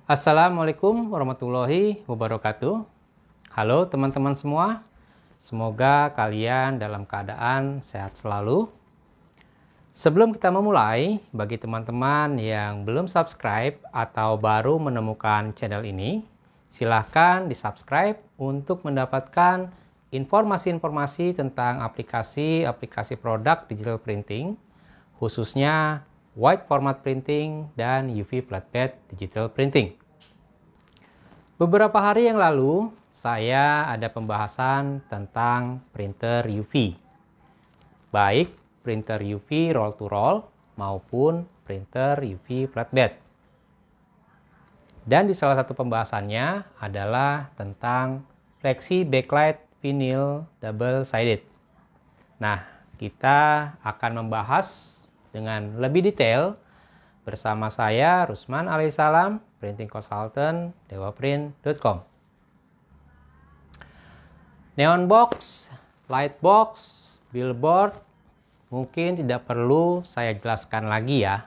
Assalamualaikum warahmatullahi wabarakatuh. Halo teman-teman semua, semoga kalian dalam keadaan sehat selalu. Sebelum kita memulai, bagi teman-teman yang belum subscribe atau baru menemukan channel ini, silahkan di-subscribe untuk mendapatkan informasi-informasi tentang aplikasi produk digital printing, khususnya wide format printing dan UV flatbed digital printing. Beberapa hari yang lalu, saya ada pembahasan tentang printer UV. Baik printer UV roll to roll maupun printer UV flatbed. Dan di salah satu pembahasannya adalah tentang flexi backlight vinyl double sided. Nah, kita akan membahas dengan lebih detail bersama saya Rusman Alaihissalam, printing consultant dewaprint.com. Neon box, light box, billboard mungkin tidak perlu saya jelaskan lagi ya,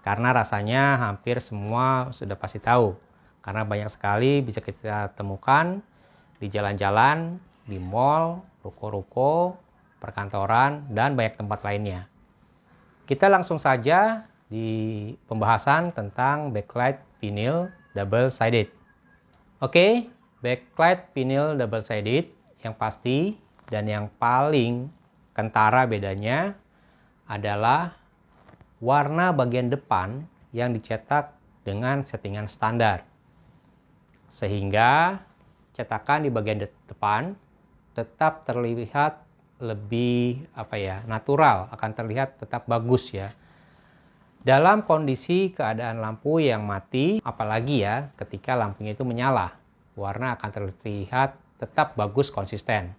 karena rasanya hampir semua sudah pasti tahu, karena banyak sekali bisa kita temukan di jalan-jalan, di mall, ruko-ruko, perkantoran, dan banyak tempat lainnya. Kita langsung saja di pembahasan tentang backlight vinyl double sided. Oke, backlight vinyl double sided yang pasti dan yang paling kentara bedanya adalah warna bagian depan yang dicetak dengan settingan standar. Sehingga cetakan di bagian depan tetap terlihat lebih natural, akan terlihat tetap bagus ya. Dalam kondisi keadaan lampu yang mati, apalagi ya ketika lampunya itu menyala, warna akan terlihat tetap bagus konsisten.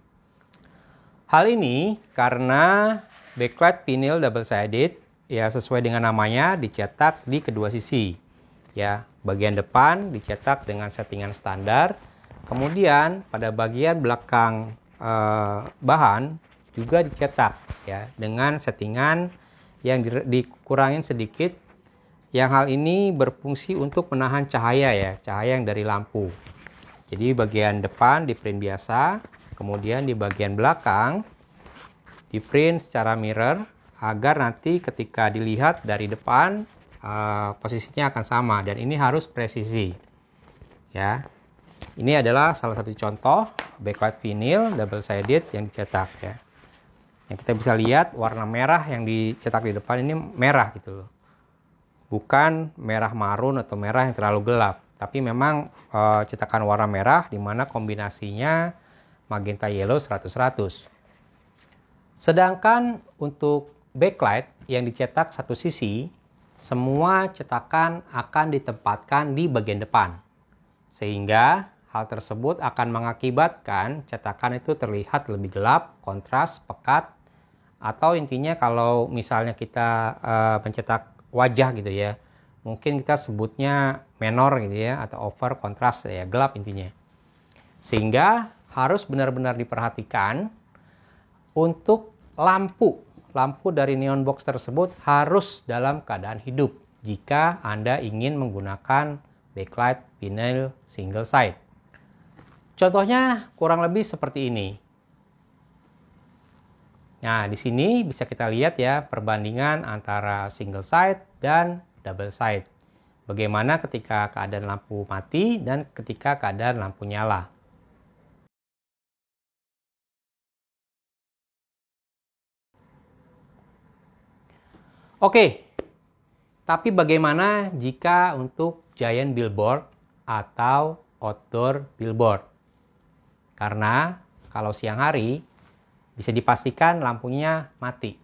Hal ini karena backlight vinyl double sided ya sesuai dengan namanya dicetak di kedua sisi. Ya, bagian depan dicetak dengan settingan standar, kemudian pada bagian belakang bahan juga dicetak ya dengan settingan yang dikurangin sedikit, yang hal ini berfungsi untuk menahan cahaya ya, cahaya yang dari lampu. Jadi bagian depan di print biasa, kemudian di bagian belakang di print secara mirror agar nanti ketika dilihat dari depan posisinya akan sama, dan ini harus presisi ya. Ini adalah salah satu contoh backlight vinyl double sided yang dicetak ya. Yang kita bisa lihat warna merah yang dicetak di depan ini merah gitu loh. Bukan merah marun atau merah yang terlalu gelap, tapi memang cetakan warna merah di mana kombinasinya magenta yellow 100-100. Sedangkan untuk backlight yang dicetak satu sisi, semua cetakan akan ditempatkan di bagian depan. Sehingga hal tersebut akan mengakibatkan cetakan itu terlihat lebih gelap, kontras, pekat, atau intinya kalau misalnya kita mencetak wajah gitu ya, mungkin kita sebutnya menor gitu ya, atau over kontras ya, gelap intinya. Sehingga harus benar-benar diperhatikan untuk lampu dari neon box tersebut harus dalam keadaan hidup jika Anda ingin menggunakan backlight vinyl single side. Contohnya kurang lebih seperti ini. Nah, di sini bisa kita lihat ya perbandingan antara single side dan double side. Bagaimana ketika keadaan lampu mati dan ketika keadaan lampu nyala. Oke, tapi bagaimana jika untuk giant billboard atau outdoor billboard? Karena kalau siang hari bisa dipastikan lampunya mati.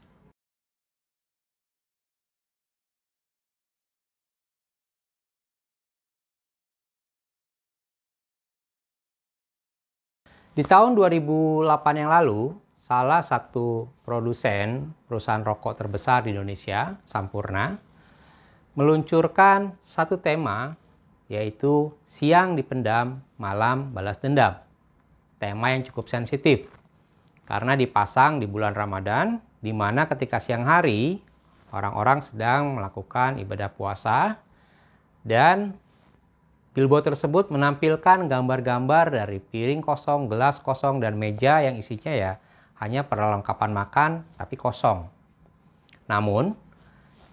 Di tahun 2008 yang lalu, salah satu perusahaan rokok terbesar di Indonesia, Sampurna, meluncurkan satu tema, yaitu siang dipendam, malam balas dendam. Tema yang cukup sensitif, karena dipasang di bulan Ramadan, di mana ketika siang hari orang-orang sedang melakukan ibadah puasa dan Billboard tersebut menampilkan gambar-gambar dari piring kosong, gelas kosong, dan meja yang isinya ya hanya perlengkapan makan tapi kosong. Namun,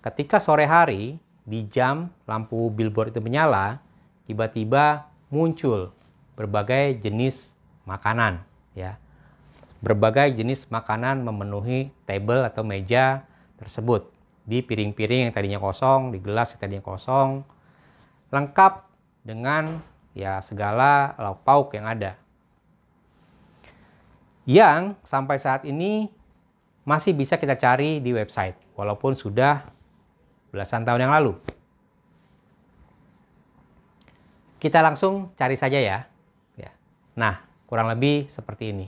ketika sore hari di jam lampu billboard itu menyala, tiba-tiba muncul berbagai jenis makanan ya. Berbagai jenis makanan memenuhi table atau meja tersebut. Di piring-piring yang tadinya kosong, di gelas yang tadinya kosong, lengkap dengan ya segala lauk pauk yang ada. Yang sampai saat ini masih bisa kita cari di website, walaupun sudah belasan tahun yang lalu. Kita langsung cari saja ya. Nah, kurang lebih seperti ini.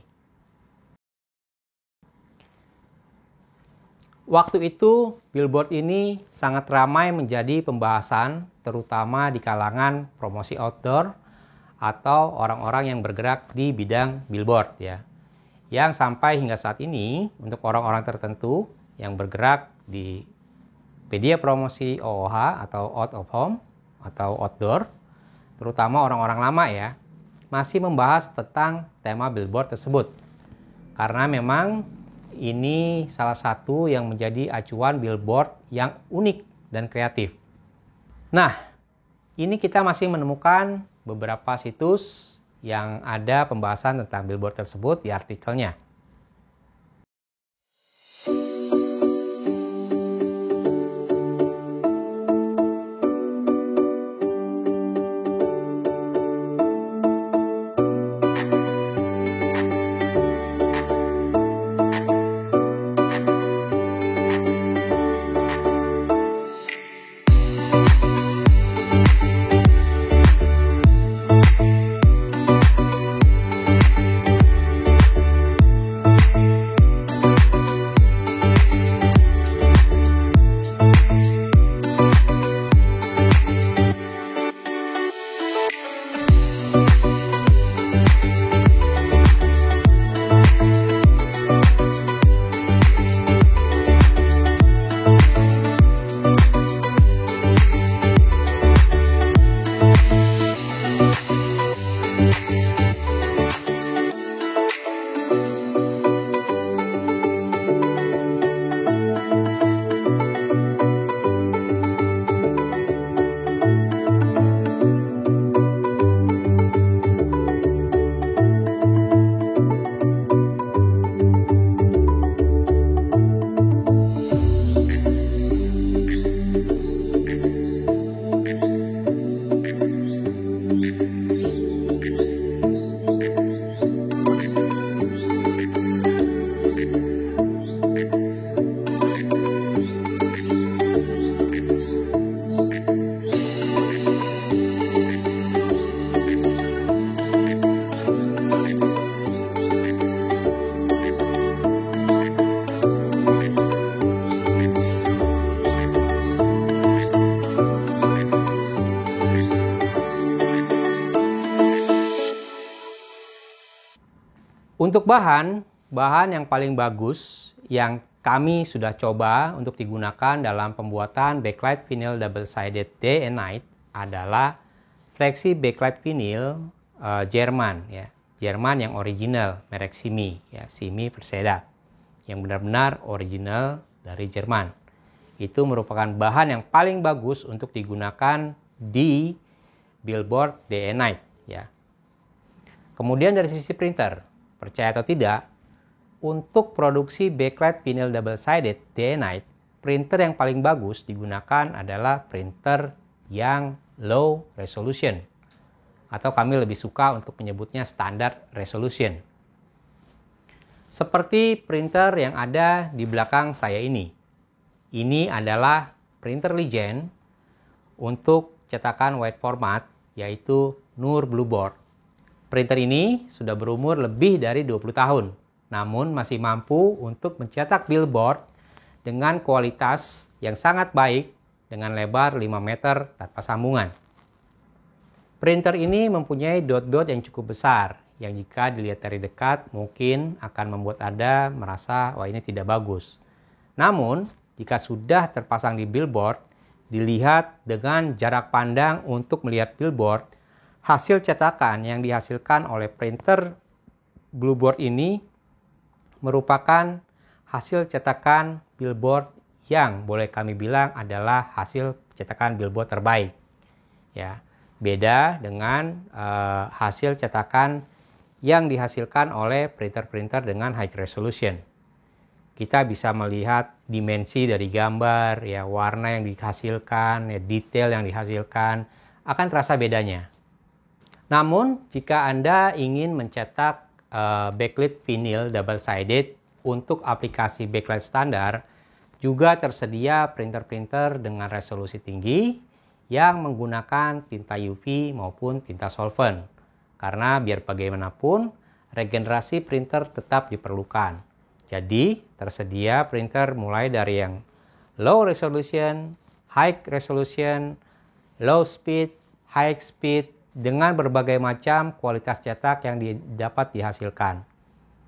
Waktu itu, billboard ini sangat ramai menjadi pembahasan, terutama di kalangan promosi outdoor atau orang-orang yang bergerak di bidang billboard ya. Yang sampai hingga saat ini, untuk orang-orang tertentu yang bergerak di media promosi OOH atau out of home atau outdoor, terutama orang-orang lama ya, masih membahas tentang tema billboard tersebut. Karena memang ini salah satu yang menjadi acuan billboard yang unik dan kreatif. Nah, ini kita masih menemukan beberapa situs yang ada pembahasan tentang billboard tersebut di artikelnya. Untuk bahan yang paling bagus yang kami sudah coba untuk digunakan dalam pembuatan backlight vinyl double-sided day and night adalah flexi backlight vinyl Jerman ya. Jerman yang original, merek Simi ya, Simi Versedat. Yang benar-benar original dari Jerman. Itu merupakan bahan yang paling bagus untuk digunakan di billboard day and night ya. Kemudian dari sisi printer, percaya atau tidak, untuk produksi backlight vinyl double-sided day and night, printer yang paling bagus digunakan adalah printer yang low resolution. Atau kami lebih suka untuk menyebutnya standard resolution. Seperti printer yang ada di belakang saya ini. Ini adalah printer Legend untuk cetakan wide format, yaitu Nur Blueboard. Printer ini sudah berumur lebih dari 20 tahun, namun masih mampu untuk mencetak billboard dengan kualitas yang sangat baik dengan lebar 5 meter tanpa sambungan. Printer ini mempunyai dot-dot yang cukup besar, yang jika dilihat dari dekat mungkin akan membuat Anda merasa wah ini tidak bagus. Namun, jika sudah terpasang di billboard, dilihat dengan jarak pandang untuk melihat billboard, hasil cetakan yang dihasilkan oleh printer Blueboard ini merupakan hasil cetakan billboard yang boleh kami bilang adalah hasil cetakan billboard terbaik. Ya, beda dengan hasil cetakan yang dihasilkan oleh printer-printer dengan high resolution. Kita bisa melihat dimensi dari gambar, ya, warna yang dihasilkan, ya, detail yang dihasilkan, akan terasa bedanya. Namun, jika Anda ingin mencetak backlit vinyl double-sided untuk aplikasi backlight standar, juga tersedia printer-printer dengan resolusi tinggi yang menggunakan tinta UV maupun tinta solvent. Karena biar bagaimanapun, regenerasi printer tetap diperlukan. Jadi, tersedia printer mulai dari yang low resolution, high resolution, low speed, high speed, dengan berbagai macam kualitas cetak yang dapat dihasilkan.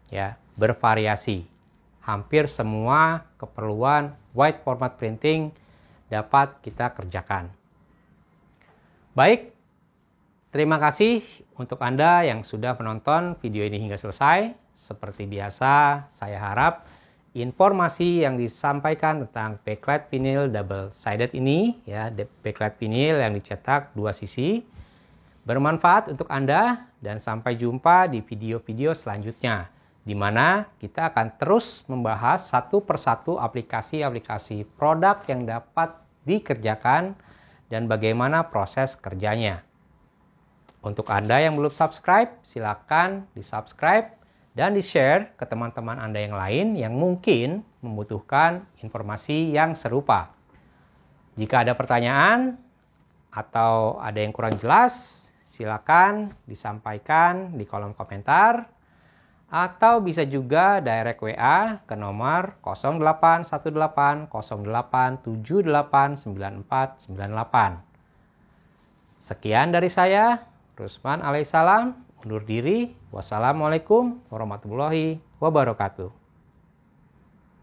Ya, bervariasi. Hampir semua keperluan wide format printing dapat kita kerjakan. Baik, terima kasih untuk Anda yang sudah menonton video ini hingga selesai. Seperti biasa, saya harap informasi yang disampaikan tentang backlight vinyl double-sided ini, ya, backlight vinyl yang dicetak dua sisi, bermanfaat untuk Anda, dan sampai jumpa di video-video selanjutnya, di mana kita akan terus membahas satu persatu aplikasi-aplikasi produk yang dapat dikerjakan dan bagaimana proses kerjanya. Untuk Anda yang belum subscribe, silakan di-subscribe dan di-share ke teman-teman Anda yang lain yang mungkin membutuhkan informasi yang serupa. Jika ada pertanyaan atau ada yang kurang jelas, silakan disampaikan di kolom komentar atau bisa juga direct WA ke nomor 081808789498. Sekian dari saya, Rusman alaihissalam, undur diri. Wassalamualaikum warahmatullahi wabarakatuh.